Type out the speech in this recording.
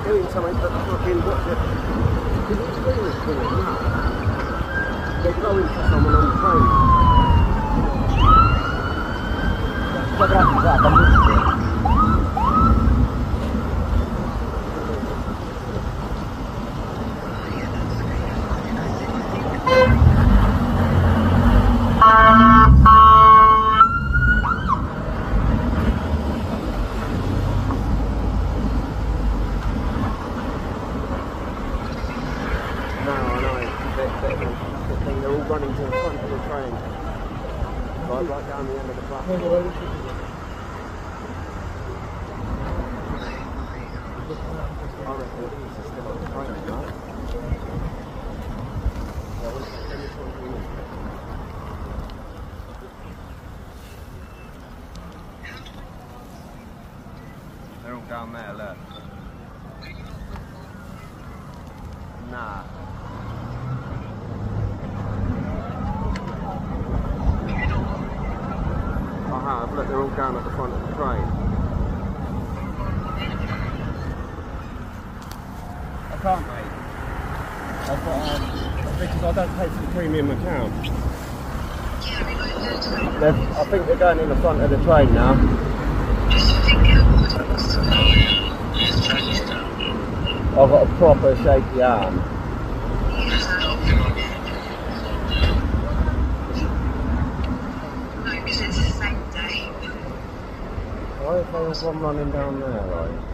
doing something but fucking watch it. Because it's really cool now. They're going for someone on the phone. They're all running to the front of the train. Right down the end of the platform. I reckon it's still on the train, right? They're all down there, look. Nah. Look, they're all down at the front of the train. I can't, mate. I've got, because I don't pay for the premium account. I think they're going in the front of the train now. I've got a proper shaky arm. Why is there one running down there, right?